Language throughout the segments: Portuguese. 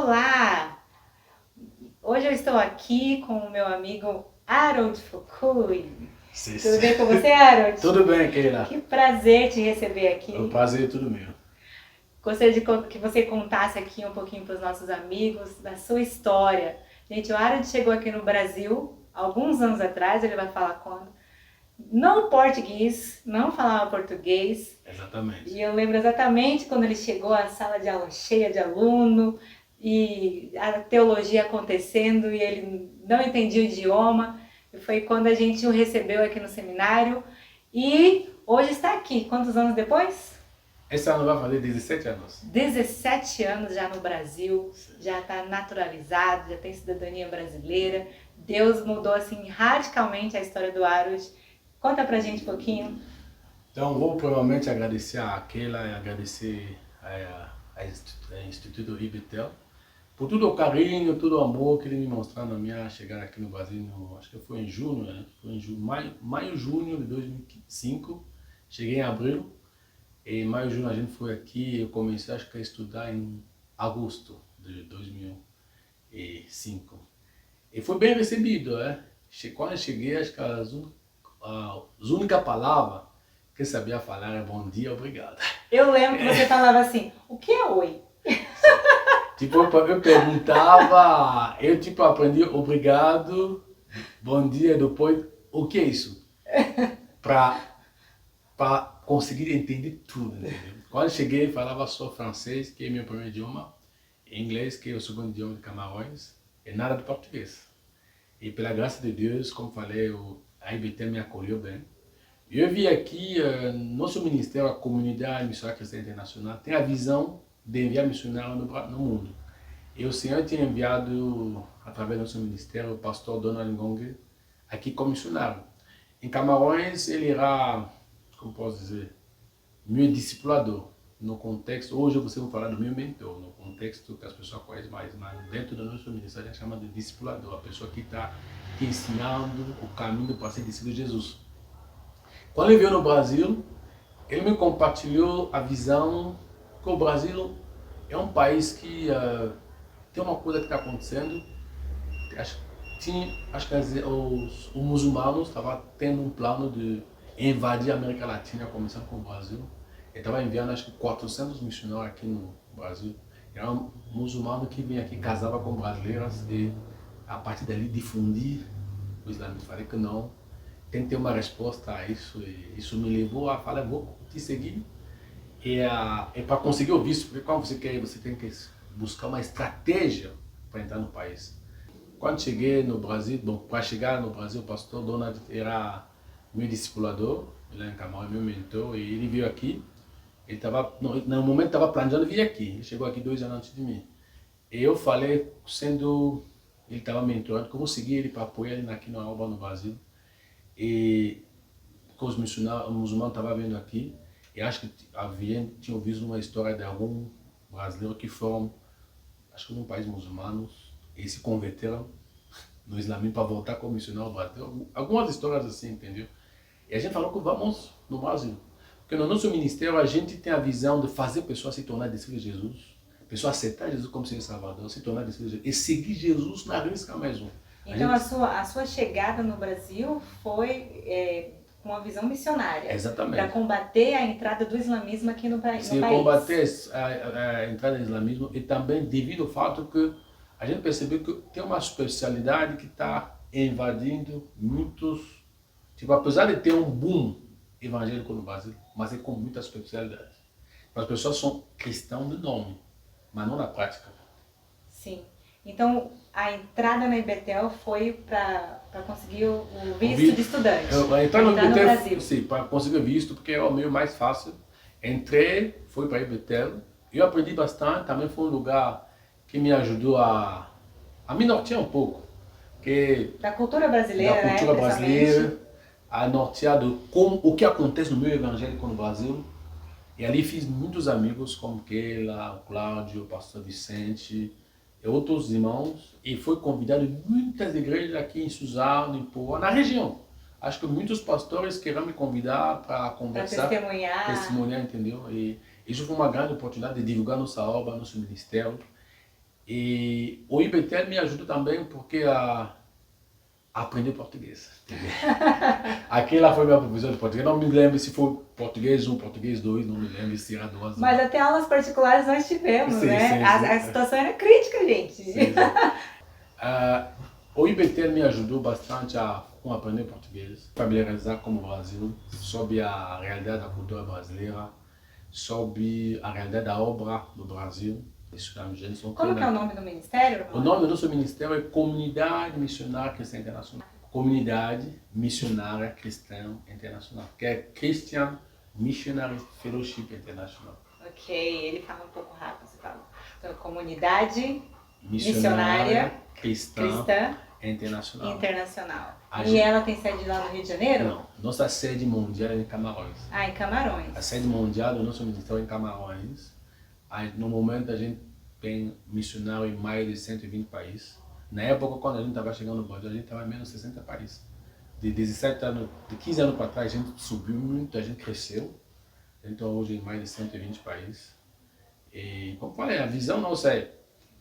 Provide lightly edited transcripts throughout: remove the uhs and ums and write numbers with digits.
Olá! Hoje eu estou aqui com o meu amigo Harold Fukui. Sim, Tudo sim. bem com você, Harold? Tudo bem, Keila. Que prazer te receber aqui. O prazer é tudo meu. Gostaria de que você contasse aqui um pouquinho para os nossos amigos da sua história. Gente, o Harold chegou aqui no Brasil alguns anos atrás, ele vai falar quando. Não português, não falava português. Exatamente. E eu lembro exatamente quando ele chegou, a sala de aula cheia de aluno e a teologia acontecendo e ele não entendia o idioma. E foi quando a gente o recebeu aqui no seminário e hoje está aqui. Quantos anos depois? Esse ano vai fazer 17 anos. 17 anos já no Brasil, já está naturalizado, já tem cidadania brasileira. Deus mudou assim radicalmente a história do Harold. Conta pra gente um pouquinho. Então, vou provavelmente agradecer a Keila e agradecer ao Instituto IBTEL por todo o carinho, todo o amor que ele me mostrou na minha chegada aqui no Brasil. Acho que foi em junho, né? Foi em junho, maio, junho de 2005. Cheguei em abril. Em maio, junho a gente foi aqui. Eu comecei acho que a estudar em agosto de 2005. E foi bem recebido, né? Quando eu cheguei, acho que as únicas palavras que eu sabia falar é bom dia, obrigado. Eu lembro que você falava assim, o que é oi? Tipo, eu perguntava, eu tipo aprendi obrigado, bom dia, depois, o que é isso? Para conseguir entender tudo, entendeu? Quando eu cheguei, falava só francês, que é meu primeiro idioma, inglês, que é o segundo idioma de Camarões, e nada de português. E pela graça de Deus, como falei, a IBT me acolheu bem. Eu vi aqui, nosso ministério, a Comunidade Missionária Cristã Internacional, tem a visão de enviar missionários no mundo. E o Senhor tinha enviado, através do nosso ministério, o pastor Donald Ngong aqui como missionário. Em Camarões, ele irá, como posso dizer, meu discipulador. No contexto, hoje você vai falar do meu mentor, no contexto que as pessoas conhecem mais, mas dentro do nosso ministério a gente chama de discipulador, a pessoa que está te ensinando o caminho para ser discípulo de Jesus. Quando ele veio no Brasil, ele me compartilhou a visão que o Brasil é um país que tem uma coisa que está acontecendo. Acho que os muçulmanos estavam tendo um plano de invadir a América Latina, começando com o Brasil. Ele estava enviando acho que 400 missionários aqui no Brasil. Era um muçulmano que vinha aqui, casava com brasileiras e a partir dali difundir o islamismo. Falei que não, tem que ter uma resposta a isso. E isso me levou a falar, vou te seguir. E para conseguir o visto, porque quando você quer ir, você tem que buscar uma estratégia para entrar no país. Quando cheguei no Brasil, bom, para chegar no Brasil, o pastor Donald era meu discipulador, ele é em Camarões, meu mentor, e ele veio aqui. Ele estava, no momento estava planejando vir aqui, ele chegou aqui 2 anos antes de mim. E eu falei, ele estava mentorando, que eu vou seguir ele para apoiar ele aqui na obra no Brasil. E com os muçulmanos estavam vindo aqui, e acho que tinha ouvido uma história de algum brasileiro que foram, acho que num país muçulmano, e se converteram no islamismo para voltar como missionário brasileiro. Algumas histórias assim, entendeu? E a gente falou que vamos no Brasil. Porque no nosso ministério a gente tem a visão de fazer pessoas se tornar discípulos de Jesus, pessoas aceitar Jesus como Senhor e Salvador, se tornar discípulos de Jesus, e seguir Jesus na risca mesmo. Então a sua chegada no Brasil foi com uma visão missionária. Exatamente. Para combater a entrada do islamismo aqui no país. Sim, combater a entrada do islamismo e também devido ao fato que a gente percebeu que tem uma especialidade que está invadindo muitos, tipo, apesar de ter um boom evangélico no Brasil, mas é com muitas especialidades. As pessoas são cristãos de nome, mas não na prática. Sim. Então, a entrada na IBTEL foi para conseguir o visto de estudante. Entrar no Brasil. Sim, para conseguir o visto, porque é o meio mais fácil. Entrei, fui para a IBTEL, eu aprendi bastante, também foi um lugar que me ajudou a me nortear um pouco. Da cultura brasileira, da cultura brasileira, a nortear o que acontece no meio evangélico no Brasil. E ali fiz muitos amigos, como Keila, o Cláudio, o pastor Vicente, e outros irmãos. E fui convidado em muitas igrejas aqui em Suzano, em Poá, na região. Acho que muitos pastores queriam me convidar para conversar, testemunhar, entendeu? E isso foi uma grande oportunidade de divulgar nossa obra, nosso ministério. E o IBTL me ajudou também porque a aprender português. Aquela foi minha professora de português. Não me lembro se foi português 1, português 2, não me lembro se era 2. Mas até aulas particulares nós tivemos, Sim, né? sim, A sim. situação era crítica, gente. Sim, sim. O IBTL me ajudou bastante a aprender português, familiarizar com o Brasil, sobre a realidade da cultura brasileira, sobre a realidade da obra do Brasil. Como que é o nome do ministério? O nome do nosso ministério é Comunidade Missionária Cristã Internacional. Comunidade Missionária Cristã Internacional, que é Christian Missionary Fellowship International. Ok, ele fala um pouco rápido, você fala. Então, Comunidade Missionária Cristã Internacional. E ela tem sede lá no Rio de Janeiro? Não, nossa sede mundial é em Camarões. Ah, em Camarões. A sede mundial do nosso ministério é em Camarões. Aí, no momento a gente tem missionário em mais de 120 países. Na época, quando a gente estava chegando no Brasil, a gente estava em menos de 60 países. De 17 anos, de 15 anos para trás, a gente subiu muito, a gente cresceu. A gente está hoje em mais de 120 países. E, como falei, a visão nossa é...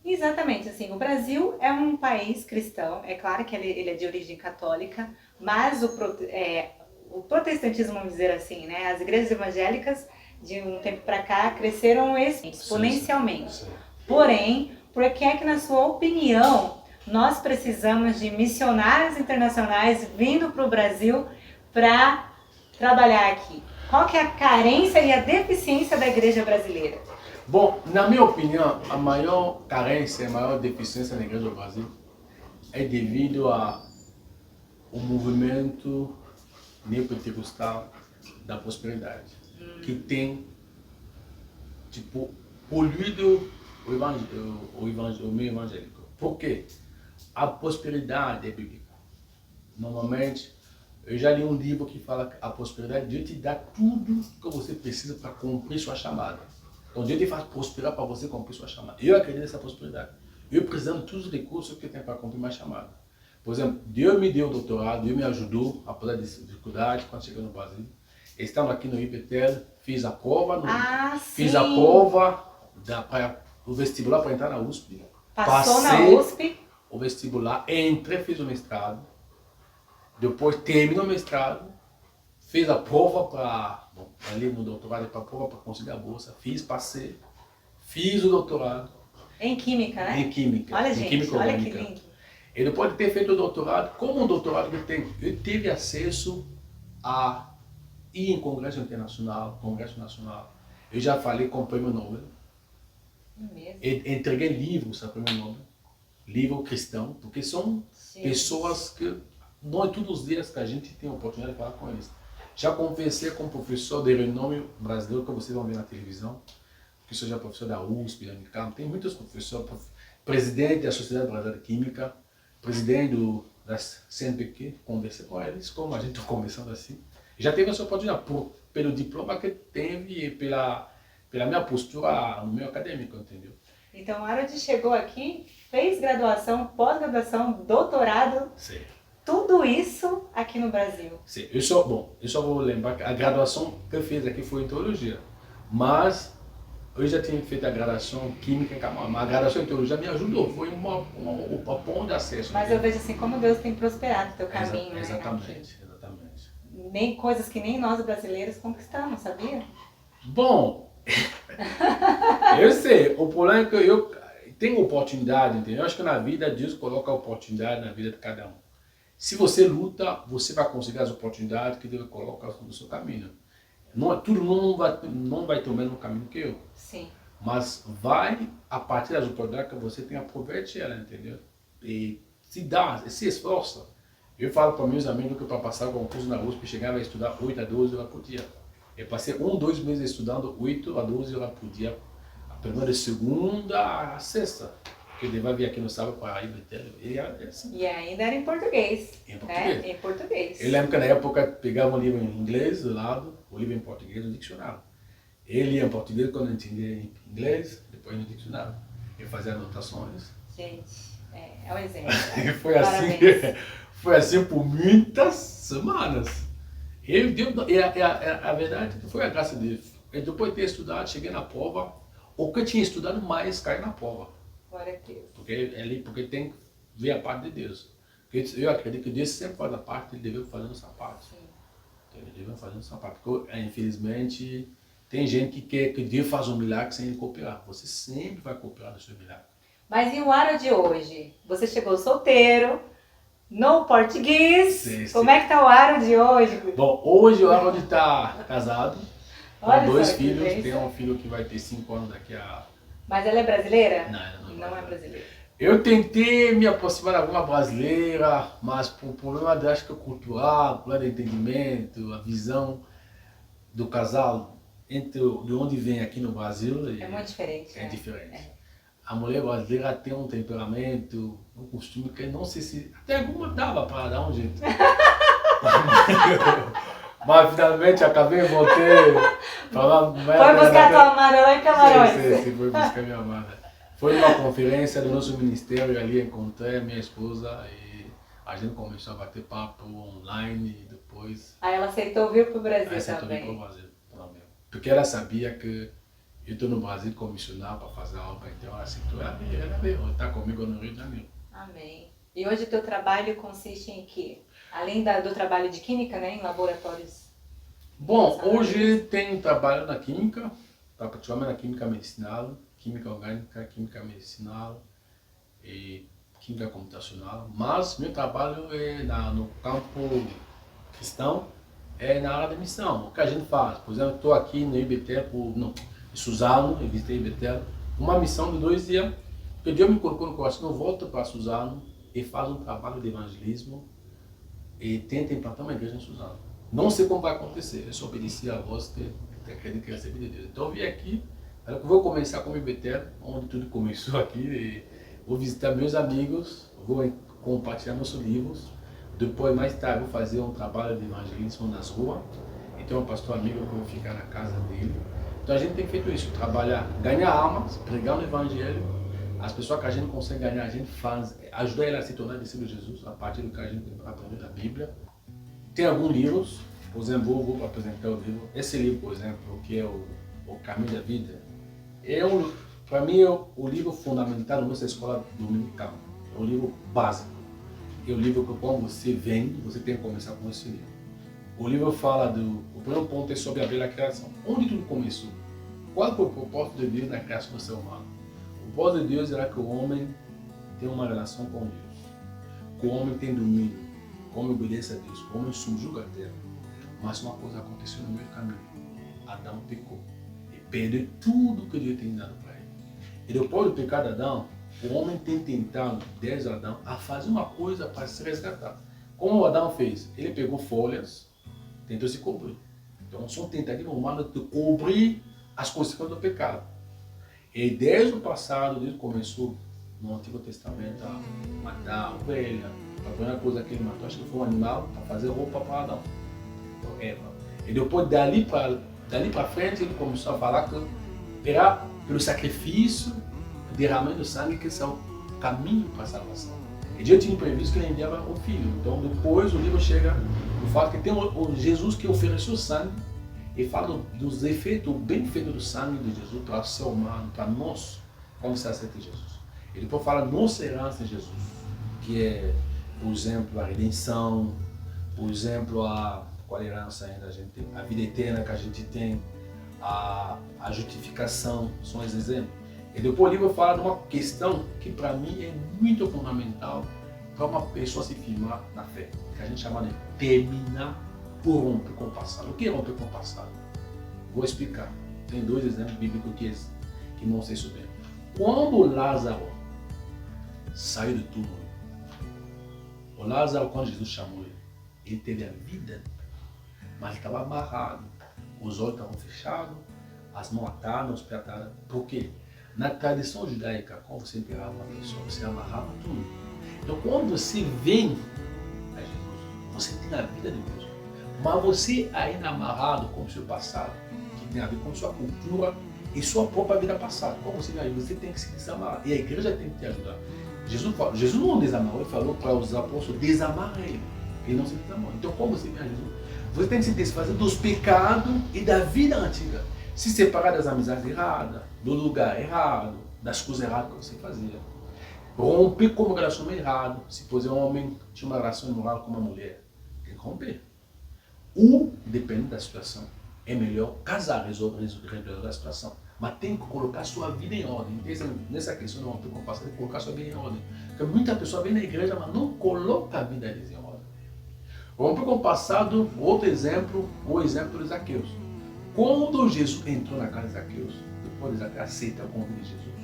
Exatamente, assim, o Brasil é um país cristão, é claro que ele é de origem católica, mas o protestantismo, vamos dizer assim, né, as igrejas evangélicas de um tempo para cá cresceram exponencialmente. Sim. Porém, por que é que, na sua opinião, nós precisamos de missionários internacionais vindo para o Brasil para trabalhar aqui? Qual que é a carência e a deficiência da igreja brasileira? Bom, na minha opinião, a maior carência, a maior deficiência na igreja do Brasil é devido ao movimento neopentecostal da prosperidade, que tem, tipo, poluído o meio evangélico. Por quê? A prosperidade é bíblica. Normalmente, eu já li um livro que fala que a prosperidade, Deus te dá tudo que você precisa para cumprir sua chamada. Então Deus te faz prosperar para você cumprir sua chamada. Eu acredito nessa prosperidade. Eu precisando de todos os recursos que eu tenho para cumprir minha chamada. Por exemplo, Deus me deu o doutorado, Deus me ajudou, apesar das dificuldades, quando cheguei no Brasil. Estando aqui no IBTL, fiz a prova, o vestibular para entrar na USP. Passou na USP. O vestibular, entrei, fiz o mestrado. Depois terminou o mestrado, fiz a prova para, ali no doutorado, para a prova para conseguir a bolsa. Passei, fiz o doutorado. Em Química, né? Em Química. Olha, em gente, química olha orgânica. que lindo. E depois de ter feito o doutorado, como um doutorado que eu tenho, eu tive acesso a ir em congresso internacional, congresso nacional. Eu já falei com o Prêmio Nobel. Entreguei livros ao Prêmio Nobel, livro cristão, porque são pessoas que não é todos os dias que a gente tem a oportunidade de falar com eles. Já conversei com um professor de renome brasileiro que vocês vão ver na televisão, que seja professor da USP, da Unicamp, tem muitos professores, presidente da Sociedade Brasileira de Química, presidente da CNPq, conversei com eles, como a gente está conversando assim. Já teve essa oportunidade pelo diploma que teve e pela minha postura no meio acadêmico, entendeu? Então, a Harold chegou aqui, fez graduação, pós-graduação, doutorado, Sim. Tudo isso aqui no Brasil. Sim, eu só vou lembrar que a graduação que eu fiz aqui foi em teologia, mas eu já tinha feito a graduação química em Camarões, mas a graduação em teologia me ajudou, foi uma ponte de acesso. Mas eu vejo assim como Deus tem prosperado o teu caminho, exatamente, né? Exatamente. Nem coisas que nem nós brasileiros conquistamos, sabia? Bom, eu sei, o problema é que eu tenho oportunidade, entendeu? Eu acho que na vida Deus coloca a oportunidade na vida de cada um. Se você luta, você vai conseguir as oportunidades que Deus coloca no seu caminho. Todo mundo não vai ter o mesmo caminho que eu. Sim. Mas vai, a partir das oportunidades que você tem, aproveite ela, entendeu? E se esforça. Eu falo para meus amigos que para passar o concurso na USP, chegava a estudar 8 a 12 horas por dia. Eu passei 2 meses estudando 8 a 12 horas por dia, a primeira, de segunda a sexta. Que ele vai vir aqui no sábado para a IBTL. E ainda era em português. Em português. Né? Em português. Eu lembro que na época pegava um livro em inglês do lado, o livro em português no dicionário. Ele ia em português quando eu entendia em inglês, depois no dicionário. Eu fazia anotações. Gente, é um exemplo. Foi assim por muitas semanas. A verdade foi a graça dele. E depois de ter estudado, cheguei na prova. O que eu tinha estudado mais caiu na prova. Glória a Deus. Porque tem que ver a parte de Deus. Porque eu acredito que Deus sempre faz a parte, ele deve fazer a nossa parte. Sim. Ele deve fazer a nossa parte. Porque, infelizmente, tem gente que quer que Deus faça um milagre sem ele cooperar. Você sempre vai cooperar no seu milagre. Mas e o Aro de hoje? Você chegou solteiro, no português. Sim. Como é que tá o Aro de hoje? Bom, hoje o Aro está casado, com Olha 2 só que filhos. bênção. Tem um filho que vai ter 5 anos daqui a... Mas ela é brasileira? Não, ela Não é brasileira. Eu tentei me aproximar de alguma brasileira, mas por problema de, acho que cultural, problema de entendimento, a visão do casal entre de onde vem aqui no Brasil É muito diferente. é né? diferente. A mulher brasileira tem um temperamento, um costume que não sei se até alguma dava para dar um jeito. Mas finalmente acabei, voltei. Foi buscar tua amada lá em Camarões. Sim, foi buscar minha amada. Foi uma conferência do nosso ministério ali, encontrei a minha esposa e a gente começou a bater papo online e depois... Aí ela aceitou vir pro Brasil aceitou vir também. pro Brasil também. Porque ela sabia que eu estou no Brasil como missionário para fazer a obra, então ela aceitou, ela veio, está comigo no Rio de Janeiro. Amém. E hoje o teu trabalho consiste em quê? Além do trabalho de química, né, em laboratórios? Bom, hoje tem trabalho na química, particularmente na química medicinal, química orgânica, química medicinal e química computacional, mas meu trabalho é no campo cristão, é na área da missão. O que a gente faz? Por exemplo, estou aqui no IBT, em Suzano, eu visitei IBT, uma missão de 2 dias, porque Deus me colocou no coração, eu volto para Suzano e faço um trabalho de evangelismo e tento implantar uma igreja em Suzano. Não sei como vai acontecer, eu só obedeci a voz que acredito que recebi de Deus. Então eu vim aqui, eu vou começar com o IBT, onde tudo começou aqui, e vou visitar meus amigos, vou compartilhar nossos livros, depois mais tarde vou fazer um trabalho de evangelismo nas ruas, e tem um pastor amigo que eu vou ficar na casa dele. Então a gente tem feito isso, trabalhar, ganhar almas, pregar no evangelho, as pessoas que a gente consegue ganhar, a gente faz, ajudar elas a se tornar discípulos de Jesus, a partir do que a gente aprende da Bíblia. Tem alguns livros, por exemplo, vou apresentar o livro, esse livro, por exemplo, que é o Caminho da Vida, para mim é o livro fundamental da nossa escola dominical, é o livro básico, é o livro que quando você vem, você tem que começar com esse livro. O livro fala o primeiro ponto é sobre a bela criação, onde tudo começou, qual foi o propósito de Deus na criação do ser humano. O propósito de Deus era que o homem tenha uma relação com Deus, que o homem tenha domínio, que o homem obedeça a Deus, que o homem subjuga a terra. Mas uma coisa aconteceu no meio do caminho. Adão pecou e perdeu tudo que Deus tem dado para ele. E depois do pecado de Adão, o homem tem tentado, desde Adão, a fazer uma coisa para se resgatar. Como o Adão fez? Ele pegou folhas, tentou se cobrir. Então são tentativas humanas de cobrir as consequências do pecado. E desde o passado, Deus começou no Antigo Testamento a matar a ovelha. A primeira coisa que ele matou, acho que foi um animal, para fazer roupa para Adão, para Eva. E depois, dali para frente, ele começou a falar que era pelo sacrifício, derramando sangue, que esse é o caminho para a salvação. E Deus tinha previsto que ele enviava um filho. Então, depois o livro chega no fato que tem o Jesus que ofereceu sangue e fala dos efeitos, o benefício do sangue de Jesus para o ser humano, para nós, como se aceita Jesus. E depois fala nossa herança em Jesus, que é, por exemplo, a redenção, por exemplo, qual herança ainda a gente tem? A vida eterna que a gente tem, a justificação, são esses exemplos. E depois o livro fala de uma questão que para mim é muito fundamental para uma pessoa se firmar na fé, que a gente chama de terminar por romper com o passado. O que é romper com o passado? Vou explicar. Tem 2 exemplos bíblicos que mostram isso bem. Quando Lázaro saiu do túmulo, o Lázaro, quando Jesus chamou ele teve a vida, mas ele estava amarrado. Os olhos estavam fechados, as mãos atadas, os pés atados. Por quê? Na tradição judaica, quando você enterrava uma pessoa, você amarrava tudo. Então, quando você vem a Jesus, você tem a vida de Deus. Mas você ainda amarrado com o seu passado, que tem a ver com sua cultura e sua própria vida passada. Como você vê, você tem que se desamarrar. E a igreja tem que te ajudar. Jesus não desamarrou, ele falou para os apóstolos desamarrar ele. Ele não se desamarrou. Então, como você vê a Jesus? Você tem que se desfazer dos pecados e da vida antiga. Se separar das amizades erradas, do lugar errado, das coisas erradas que você fazia. Romper com uma relação errada. Se, por exemplo, um homem tinha uma relação imoral com uma mulher, tem que romper. Ou, dependendo da situação, é melhor casar, resolver a situação. Mas tem que colocar sua vida em ordem. Nessa questão de romper com o passado, tem que colocar sua vida em ordem. Porque muita pessoa vem na igreja, mas não coloca a vida deles em ordem. Romper com o passado, outro exemplo, o exemplo de Zaqueu. Quando Jesus entrou na casa de Zaqueu, depois de Zaqueu aceita o convite de Jesus,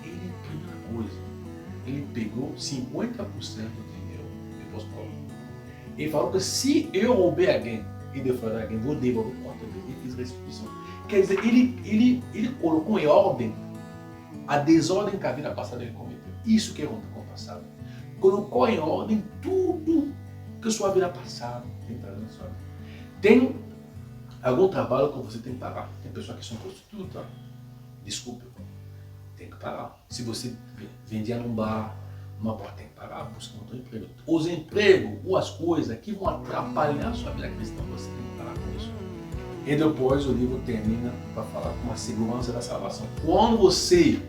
ele, primeira coisa, ele pegou 50% do dinheiro e pôs para ele. Ele falou que se eu roubar alguém e defraudar alguém, vou devolver quanto ele fez restituição. Quer dizer, ele colocou em ordem a desordem que a vida passada ele cometeu. Isso que é romper com o passado. Colocou em ordem tudo que sua vida passada tem trazido na sua vida. Tem algum trabalho que você tem que parar. Tem pessoas que são prostitutas. Desculpe, tem que parar. Se você vendia num bar, numa porta, tem que parar, buscar outro emprego. Os empregos ou as coisas que vão atrapalhar a sua vida cristã, você tem que parar com isso. E depois o livro termina para falar com a segurança da salvação. Quando você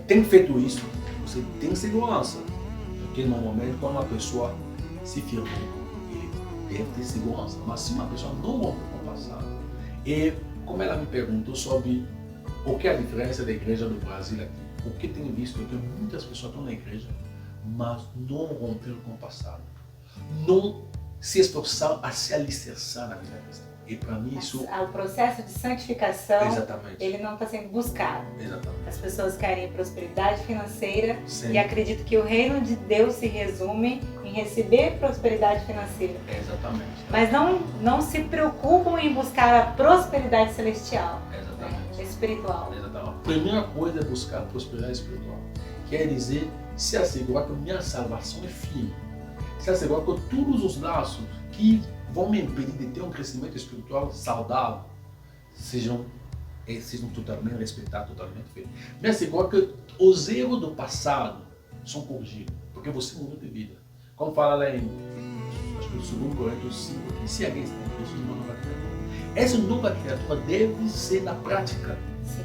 tem feito isso, você tem segurança. Porque normalmente quando uma pessoa se firmou, ele deve ter segurança. Mas se uma pessoa não rompe com o passado, e como ela me perguntou sobre o que é a diferença da igreja do Brasil aqui, o que tenho visto é que muitas pessoas estão na igreja, mas não romperam com o passado. Não se esforçaram a se alicerçar na vida cristã. E para mim isso... O processo de santificação, exatamente, ele não está sendo buscado. Exatamente. As pessoas querem prosperidade financeira. Sim. E acreditam que o reino de Deus se resume em receber prosperidade financeira. Exatamente. Mas não se preocupam em buscar a prosperidade celestial. Exatamente. Né? Espiritual. Exatamente. A primeira coisa é buscar a prosperidade espiritual. Quer dizer, se assegurar que a minha salvação é firme. Se assegurar que todos os laços que vão me impedir de ter um crescimento espiritual saudável sejam totalmente respeitados, totalmente feitos. Me assegurar que os erros do passado são corrigidos, porque você mudou de vida. Como fala lá em 2 Coríntios 5, que se alguém está em Cristo, uma nova criatura. Essa nova criatura deve ser na prática. Sim.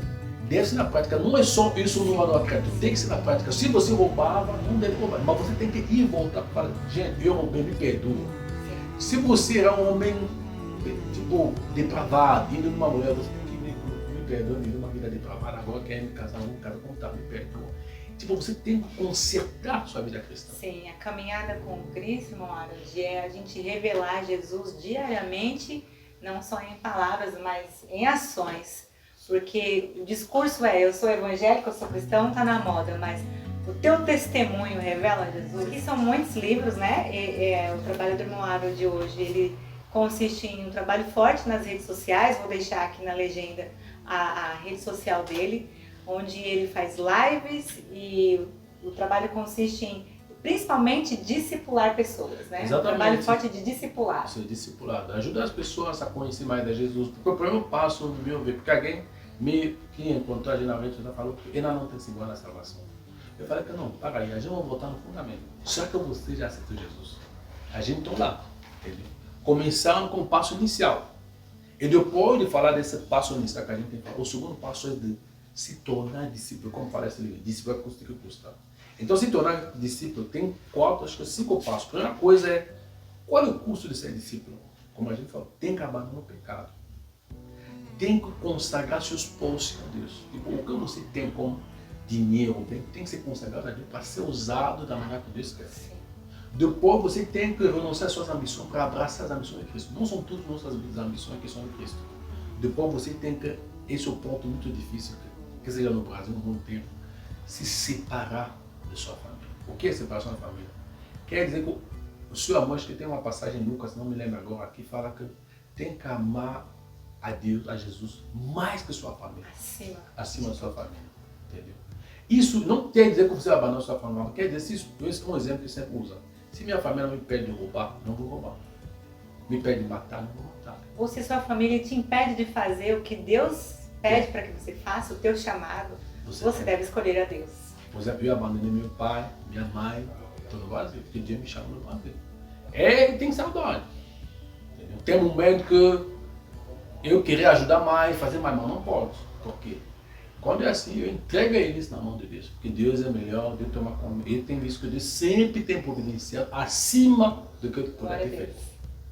Deve ser na prática. Não é só isso numa nova criatura, tem que ser na prática. Se você roubava, não deve roubar, mas você tem que ir e voltar para falar, gente, eu roubei, me perdoa. Se você é um homem tipo depravado, indo numa mulher, você tem que me perdoar, me uma vida depravada, agora quer me casar, um cara como tá, me perdoa. Tipo, você tem que consertar sua vida cristã. Sim, a caminhada com Cristo, irmão Harold, é a gente revelar Jesus diariamente, não só em palavras, mas em ações. Porque o discurso é, eu sou evangélico, eu sou cristão, tá na moda, mas o teu testemunho revela Jesus. Aqui são muitos livros, né? O trabalho do irmão Harold de hoje, ele consiste em um trabalho forte nas redes sociais. Vou deixar aqui na legenda a rede social dele, onde ele faz lives e o trabalho consiste em, principalmente, discipular pessoas, né? Exatamente. Um trabalho forte de discipular. Ser discipulado, ajudar as pessoas a conhecer mais de Jesus. Porque o primeiro passo, no meu ver, porque alguém que encontrou a gente na rede já falou que ainda não tem seguro na salvação. Eu falei que não, para aí, a gente vai voltar no fundamento. Já que você já aceitou Jesus, a gente está lá, entendeu? Começando com o passo inicial. E depois de falar desse passo inicial que a gente tem que falar, o segundo passo é de se tornar discípulo. Como fala esse livro? Discípulo é custo que custa. Então, se tornar discípulo tem 5 passos. A primeira coisa é, qual é o custo de ser discípulo? Como a gente falou, tem que abandonar o pecado. Tem que consagrar seus posses a Deus. Tipo, o que você tem como dinheiro, tem que ser consagrado a Deus para ser usado da maneira que Deus quer. Sim. Depois você tem que renunciar às suas ambições para abraçar as ambições de Cristo. Não são todas nossas ambições que são de Cristo. Depois você tem que, esse é o ponto muito difícil, que seja no Brasil, no mundo inteiro, se separar de sua família. O que é separação da família? Quer dizer que o seu amor, acho que tem uma passagem em Lucas, não me lembro agora, que fala que tem que amar a Deus, a Jesus, mais que sua família. Acima da sua família. Entendeu? Isso não quer dizer que você vai abandonar sua família, quer dizer, esse é um exemplo que você sempre usa. Se minha família me pede de roubar, não vou roubar. Me pede de matar, não vou matar. Ou se sua família te impede de fazer o que Deus pede para que você faça, o teu chamado, você deve escolher a Deus. Por exemplo, eu abandonei meu pai, minha mãe, estou no vazio, porque Deus me chamou no vazio. Tem saudade. Entendeu? Tem um momento que eu queria ajudar mais, fazer mais, mas não posso. Porque quando é assim, eu entrego eles na mão de Deus. Porque Deus é melhor, Deus toma conta. Ele tem visto que Deus sempre tem providenciado acima do que eu puder ter feito.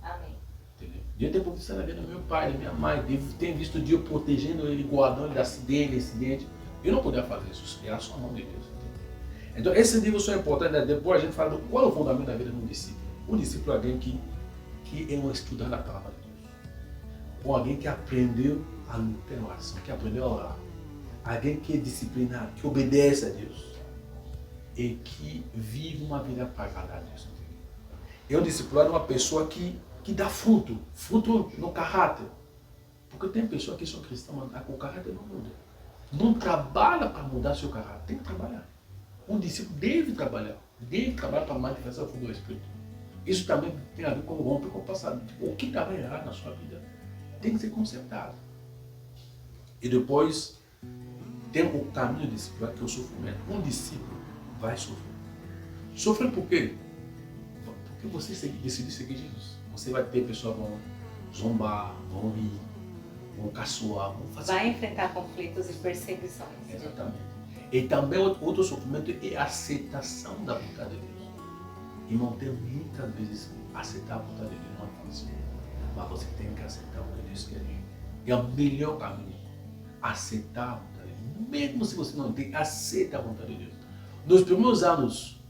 Amém. Entendeu? Deus tem providenciado na vida do meu pai, da minha mãe. Deus tem visto Deus protegendo ele, guardando ele de acidente. Eu não podia fazer isso, era só a mão de Deus. Entendeu? Então, esses livros são importantes. Né? Depois a gente fala do qual é o fundamento da vida de um discípulo. Um discípulo é alguém que é um estudante da palavra de Deus. Ou alguém que aprendeu a lutar em oração, que aprendeu a orar. Alguém que é disciplinado, que obedece a Deus e que vive uma vida para agradar a Deus. É um discipulado, uma pessoa que dá fruto no caráter. Porque tem pessoas que são cristãs, mas o caráter não muda. Não trabalha para mudar seu caráter, tem que trabalhar. Um discípulo deve trabalhar para manifestar o fruto do Espírito. Isso também tem a ver com o romper com o passado. O que estava errado na sua vida tem que ser consertado. E depois tem o caminho discipulado, que é o sofrimento. Um discípulo vai sofrer. Sofrer por quê? Porque você decidiu seguir Jesus. Você vai ter pessoas que vão zombar, vão rir, vão caçoar, vão fazer. Vai enfrentar conflitos e perseguições. Exatamente. E também outro sofrimento é a aceitação da vontade de Deus. E não tem muitas vezes aceitar a vontade de Deus não é fácil. Mas você tem que aceitar o que Deus quer. É o melhor caminho. Aceitar a vontade de Deus. Mesmo se você não entende, aceita a vontade de Deus. Nos primeiros anos,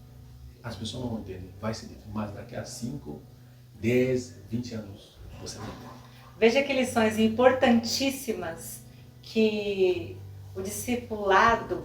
as pessoas não vão entender. Vai ser difícil. Mas daqui a 5, 10, 20 anos, você vai entender. Veja que lições importantíssimas que o discipulado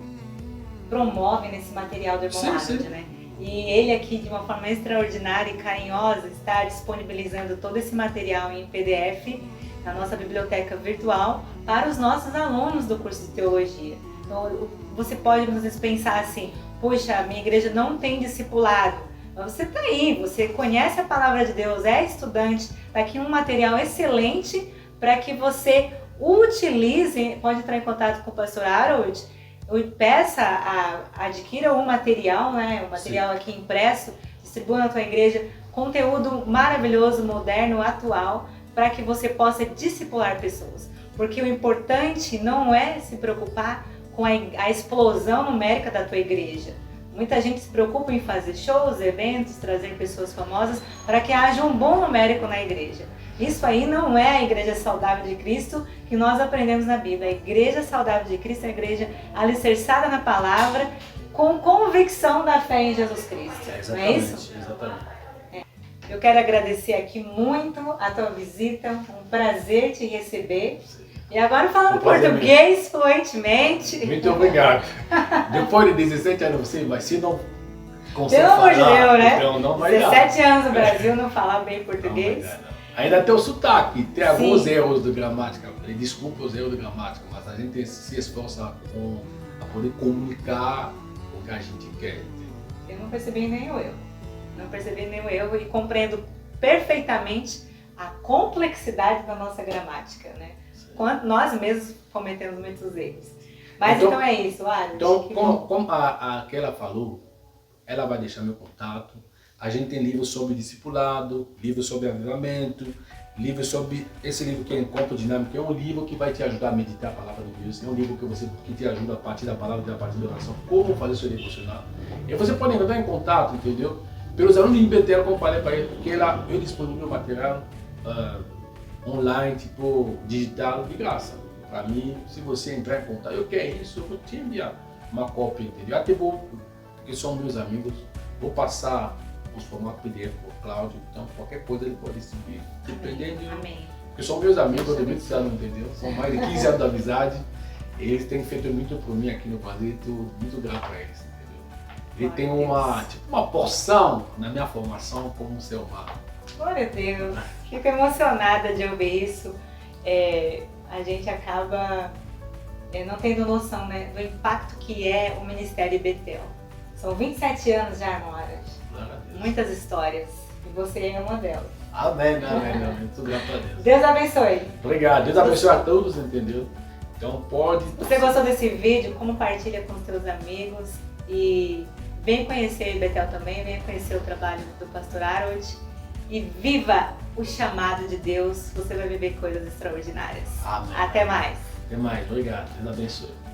promove nesse material do irmão Harold, né? E ele aqui, de uma forma extraordinária e carinhosa, está disponibilizando todo esse material em PDF na nossa biblioteca virtual para os nossos alunos do curso de teologia. Então, você pode, às vezes, pensar assim, puxa, a minha igreja não tem discipulado. Mas você está aí, você conhece a palavra de Deus, é estudante, está aqui um material excelente para que você utilize. Pode entrar em contato com o pastor Harold, adquira um material, né? O material aqui impresso, distribua na tua igreja, conteúdo maravilhoso, moderno, atual, para que você possa discipular pessoas. Porque o importante não é se preocupar com a explosão numérica da tua igreja. Muita gente se preocupa em fazer shows, eventos, trazer pessoas famosas para que haja um bom numérico na igreja. Isso aí não é a igreja saudável de Cristo que nós aprendemos na Bíblia. A igreja saudável de Cristo é a igreja alicerçada na palavra, com convicção da fé em Jesus Cristo. Não é isso? Exatamente. Eu quero agradecer aqui muito a tua visita, um prazer te receber. E agora falando português fluentemente. Muito obrigado. Depois de 17 anos, você, mas se não consegue pelo amor de Deus, né? Então não vai 17 anos no Brasil, não falar bem português. Não. Ainda tem o sotaque, tem alguns erros de gramática. Desculpa os erros de gramática, mas a gente se esforça a poder comunicar o que a gente quer. Eu não percebi nenhum erro. Não percebi nenhum erro e compreendo perfeitamente a complexidade da nossa gramática, né? Quando nós mesmos cometemos muitos erros. Mas então é isso, Harold. Então, como ela falou, ela vai deixar meu contato. A gente tem livros sobre discipulado, livros sobre avivamento, livros sobre... Esse livro que é Encontro Dinâmico é um livro que vai te ajudar a meditar a palavra de Deus. É um livro que te ajuda a partir da palavra, a partir da oração, como fazer seu devocional. E você pode entrar em contato, entendeu? Pelos alunos de IBTL, como eu falei para ele, porque eu disponibilizo material online, tipo digital, de graça. Para mim, se você entrar em contato, eu quero isso, eu vou te enviar uma cópia, entendeu? Até vou, porque são meus amigos, vou passar os formatos PDF por Cláudio, então qualquer coisa ele pode seguir, dependendo. Amém. Porque são meus amigos, eu muitos anos, entendeu? São mais de 15 anos de amizade, e eles têm feito muito por mim aqui no Brasil, estou muito grato a eles, entendeu? Ele tem uma porção na minha formação como um ser humano. Glória a Deus, fico emocionada de ouvir isso. A gente acaba não tendo noção, né, do impacto que é o Ministério IBTL. São 27 anos já, irmão Harold. Muitas histórias, e você é uma delas. Amém. Muito grato a Deus. Deus abençoe. Obrigado, Deus abençoe a todos, entendeu? Então pode... Se você gostou desse vídeo, compartilha com os seus amigos e vem conhecer a IBTL também, venha conhecer o trabalho do pastor Harold. E viva o chamado de Deus, você vai viver coisas extraordinárias. Amém. Até mais! Até mais, obrigado, Deus abençoe.